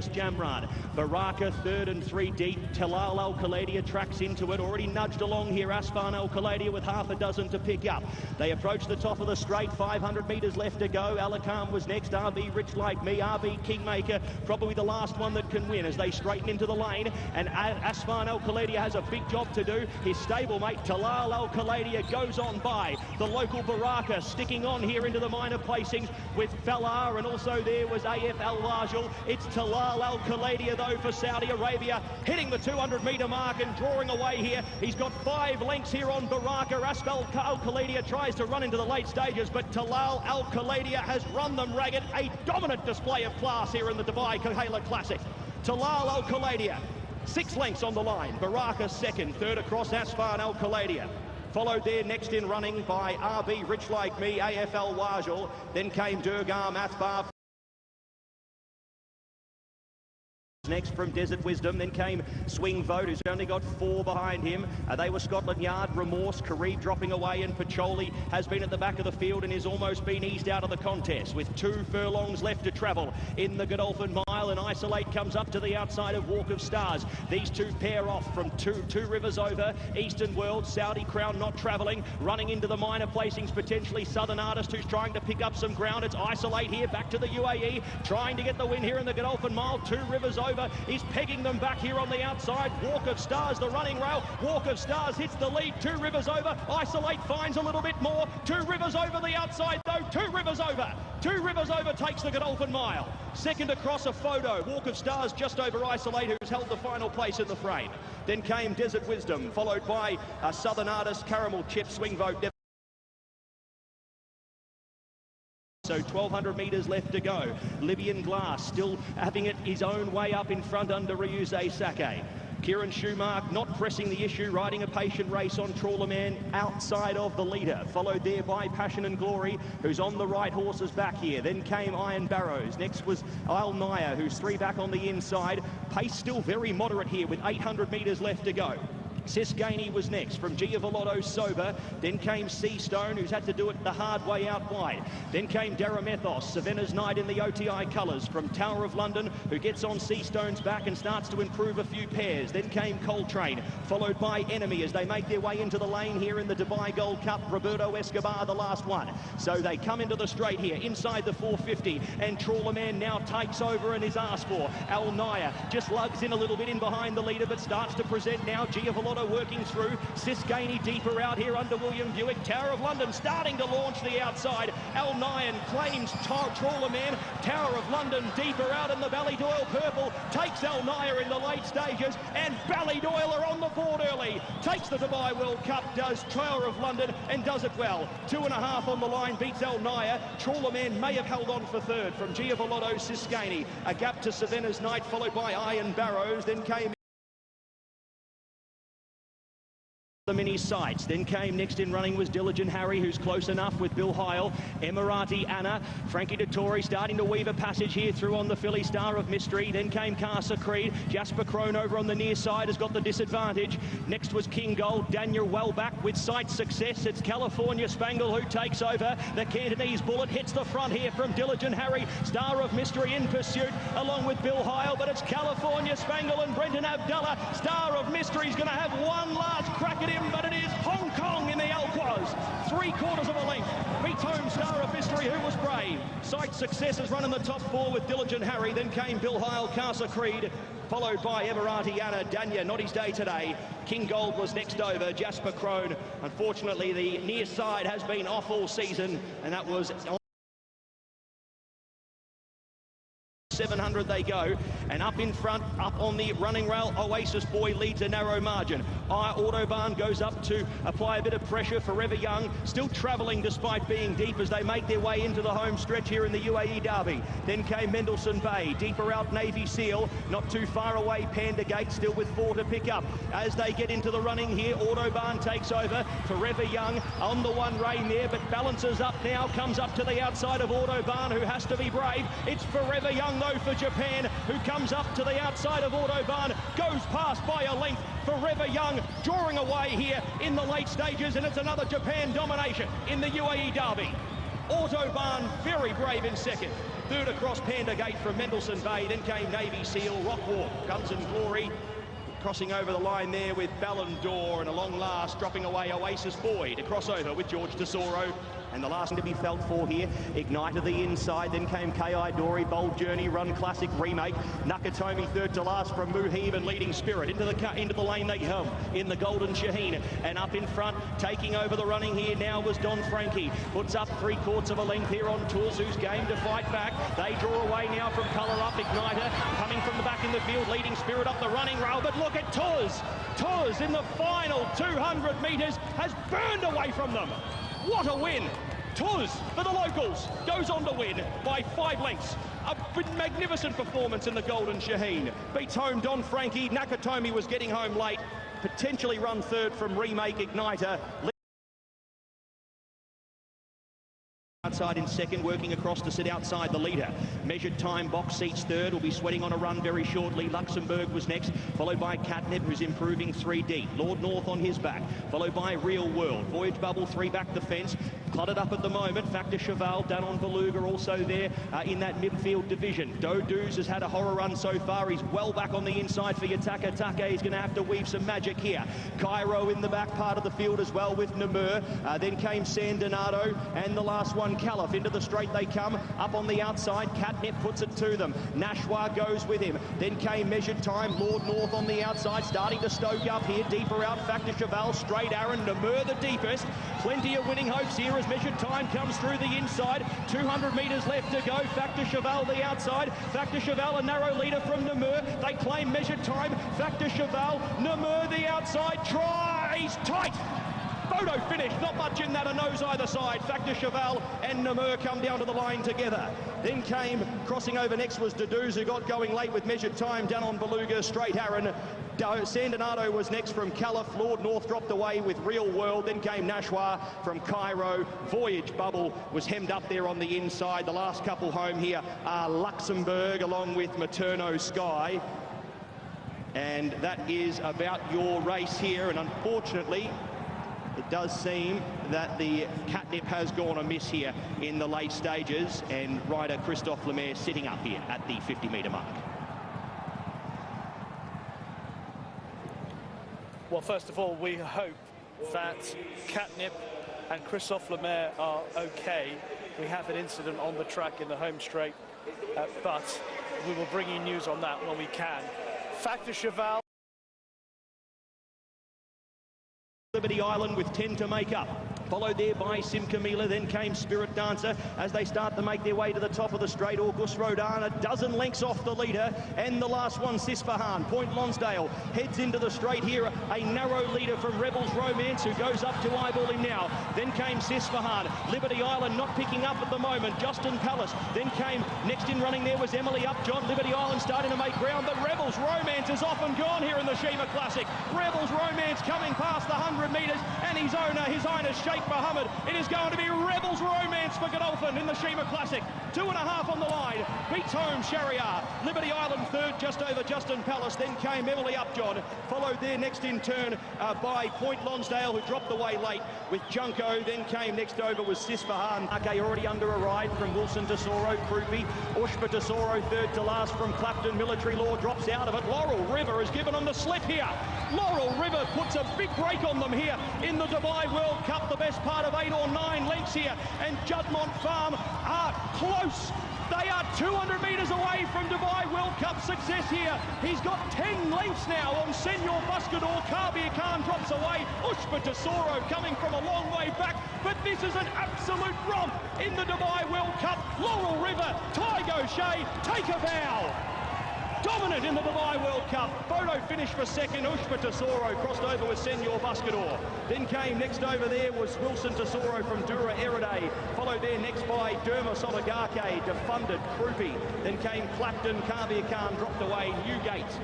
Jamrad. Baraka third and 3 deep. Talal Al Khaladia tracks into it. Already nudged along here. Asfan Al Khaladia with half a dozen to pick up. They approach the top of the straight. 500 metres left to go. Alakam was next. RB Rich Like Me. RB Kingmaker probably the last one that can win as they straighten into the lane. And Asfan Al Khaladia has a big job to do. His stablemate Talal Al Khaladia goes on by. The local Baraka sticking on here into the minor placings with Falar, and also there was AF Al Wajal. It's Talal Al Khaladia though for Saudi Arabia, hitting the 200-metre mark and drawing away here. He's got 5 lengths here on Baraka. Asfal Al Khaladia tries to run into the late stages, but Talal Al Khaladia has run them ragged. A dominant display of class here in the Dubai Kahela Classic. Talal Al Khaladia, 6 lengths on the line. Baraka second, third across Asfan Al Khaladia. Followed there next in running by RB Rich Like Me, AFL Wajal. Then came Durgar Mathbar. Next from Desert Wisdom, then came Swing Vote, who's only got 4 behind him. They were Scotland Yard, Remorse, Kareed dropping away, and Pacholi has been at the back of the field and has almost been eased out of the contest with 2 furlongs left to travel in the Godolphin Mile, and Isolate comes up to the outside of Walk of Stars. These two pair off from two rivers over. Eastern World, Saudi Crown not travelling, running into the minor placings, potentially Southern Artist, who's trying to pick up some ground. It's Isolate here, back to the UAE, trying to get the win here in the Godolphin Mile. 2 rivers over. He's pegging them back here on the outside. Walk of Stars, the running rail. Walk of Stars hits the lead. 2 rivers over. Isolate finds a little bit more. 2 rivers over the outside though. 2 rivers over. 2 rivers over takes the Godolphin Mile. Second across a photo. Walk of Stars just over Isolate, who's held the final place in the frame. Then came Desert Wisdom, followed by Southern Artist, Caramel Chip, Swing Vote. So 1,200 metres left to go. Libyan Glass still having it his own way up in front under Ryuze Sake. Kieran Schumark not pressing the issue, riding a patient race on Trawlerman outside of the leader. Followed there by Passion and Glory, who's on the right horse's back here. Then came Iron Barrows. Next was Al Naya, who's 3 back on the inside. Pace still very moderate here with 800 metres left to go. Siskany was next from Giavolotto Sober. Then came Seastone, who's had to do it the hard way out wide. Then came Daramethos, Savannah's Night in the OTI colours from Tower of London, who gets on Seastone's back and starts to improve a few pairs. Then came Coltrane, followed by Enemy as they make their way into the lane here in the Dubai Gold Cup. Roberto Escobar, the last one. So they come into the straight here, inside the 450, and Trawlerman now takes over and is asked for. Al Naya just lugs in a little bit in behind the leader, but starts to present now. Giavolotto working through. Siskany deeper out here under William Buick. Tower of London starting to launch the outside. Al Nyan claims Trawlerman. Tower of London deeper out in the Ballydoyle purple. Takes Al Naya in the late stages, and Ballydoyle are on the board early. Takes the Dubai World Cup, does Tower of London, and does it well. 2.5 on the line, beats Al Naya. Trawlerman may have held on for third from Giavolotto Siskany. A gap to Savannah's Night, followed by Iron Barrows. Then came the mini sights. Then came next in running was Diligent Harry, who's close enough with Bill Heil. Emirati Anna, Frankie Dettori starting to weave a passage here through on the filly Star of Mystery. Then came Casa Creed. Jasper Crone over on the near side has got the disadvantage. Next was King Gold. Daniel well back with sight success. It's California Spangle who takes over. The Cantonese Bullet hits the front here from Diligent Harry. Star of Mystery in pursuit along with Bill Heil, but it's California Spangle and Brenton Abdallah. Star of Mystery is going to have one last crack at him, but it is Hong Kong in the Alquaz. 3/4 of a length. Beats home Star of Mystery, who was brave. Sight Success has run in the top 4 with Diligent Harry. Then came Bill Heil, Casa Creed, followed by Emirati Anna. Danya, not his day today. King Gold was next over. Jasper Crone. Unfortunately, the near side has been off all season, and that was 700 they go, and up in front, up on the running rail, Oasis Boy leads a narrow margin. Autobahn goes up to apply a bit of pressure. Forever Young still travelling despite being deep as they make their way into the home stretch here in the UAE Derby. Then came Mendelssohn Bay, deeper out Navy Seal, not too far away Panda Gate, still with 4 to pick up. As they get into the running here, Autobahn takes over. Forever Young on the one rein there, but balances up now, comes up to the outside of Autobahn, who has to be brave. It's Forever Young for Japan, who comes up to the outside of Autobahn, goes past by a length. Forever Young drawing away here in the late stages, and it's another Japan domination in the UAE Derby. Autobahn, very brave in second. Third across Panda Gate from Mendelssohn Bay. Then came Navy Seal, Rockwalk, Guns and Glory. Crossing over the line there with Ballon d'Or, and a long last dropping away Oasis Boyd. A crossover with George Tesoro. And the last to be felt for here, Ignite to the inside, then came K.I. Dory, Bold Journey, Run Classic Remake, Nakatomi third to last from Muheeb and Leading Spirit. Into the lane they come in the Golden Shaheen, and up in front, taking over the running here now was Don Frankie. Puts up 3/4 of a length here on Tuz, who's game to fight back. They draw away now from Colour Up, Igniter, coming from the back in the field, Leading Spirit up the running rail, but look at Tuz. Tuz in the final 200 metres has burned away from them. What a win! Tuz, for the locals, goes on to win by 5 lengths. A magnificent performance in the Golden Shaheen. Beats home Don Frankie. Nakatomi was getting home late. Potentially run third from Remake, Igniter. Outside in second, working across to sit outside the leader. Measured Time, box seats third, will be sweating on a run very shortly. Luxembourg was next, followed by Catnip, who's improving 3 deep. Lord North on his back, followed by Real World. Voyage Bubble 3 back the fence, cluttered up at the moment. Factor Cheval, Danon Beluga also there in that midfield division. Dodu's has had a horror run so far. He's well back on the inside for Yataka Take. He's going to have to weave some magic here. Cairo in the back part of the field as well with Namur. Then came San Donato, and the last one, Caliph. Into the straight they come, up on the outside. Catnip puts it to them. Nashwa goes with him. Then came Measured Time. Lord North on the outside, starting to stoke up here. Deeper out, Factor Cheval, straight Aaron. Namur the deepest. Plenty of winning hopes here as Measured Time comes through the inside. 200 metres left to go. Factor Cheval the outside. Factor Cheval a narrow leader from Namur. They claim Measured Time. Factor Cheval, Namur the outside. Tries tight. Photo finish, not much in that, a nose either side. Factor Cheval and Namur come down to the line together. Then came, crossing over next was Daduz, who got going late with Measured Time, Danon Beluga, straight Aaron. San Donato was next from Caliph. Lord North dropped away with Real World. Then came Nashwa from Cairo. Voyage Bubble was hemmed up there on the inside. The last couple home here are Luxembourg along with Materno Sky. And that is about your race here, and unfortunately, it does seem that the Catnip has gone amiss here in the late stages, and rider Christophe Lemaire sitting up here at the 50-metre mark. Well, first of all, we hope that Catnip and Christophe Lemaire are okay. We have an incident on the track in the home straight, but we will bring you news on that when we can. Factor Cheval. Liberty Island with 10 to make up. Followed there by Sim Camila, then came Spirit Dancer as they start to make their way to the top of the straight. August Rodan, a dozen lengths off the leader, and the last one, Sisfahan. Point Lonsdale heads into the straight here. A narrow leader from Rebels Romance, who goes up to eyeball him now. Then came Sisfahan. Liberty Island not picking up at the moment. Justin Palace. Then came, next in running there was Emily Upjohn. Liberty Island starting to make ground, but Rebels Romance is off and gone here in the Shima Classic. Rebels Romance coming past the 100 metres, and his owner, His Highness Sheikh Mohammed. It is going to be Rebels Romance for Godolphin in the Shima Classic. 2.5 on the line. Beats home Shariar. Liberty Island third, just over Justin Palace. Then came Emily Upjohn. Followed there next in turn by Point Lonsdale, who dropped away late with Junko. Then came next over was Sisfahan. Okay, already under a ride from Wilson Tesoro, Krupi. Ushpa Tesoro third to last from Clapton. Military Law drops out of it. Laurel River has given them the slip here. Laurel River puts a big break on them here in the Dubai World Cup. The best part of 8 or 9 lengths here, and Juddmonte Farm are close. They are 200 metres away from Dubai World Cup success here. He's got 10 lengths now on Senor Buscador. Kabir Khan drops away. Ushpa Tesoro coming from a long way back, but this is an absolute romp in the Dubai World Cup. Laurel River, Tygo Shea, take a bow. Dominant in the Dubai World Cup. Photo finish for second. Ushpa Tesoro crossed over with Senor Buscador. Then came next over there was Wilson Tesoro from Dura Eride. Followed there next by Derma Sonogake, Defunded, Krupi. Then came Clapton, Kabir Khan dropped away, Newgate.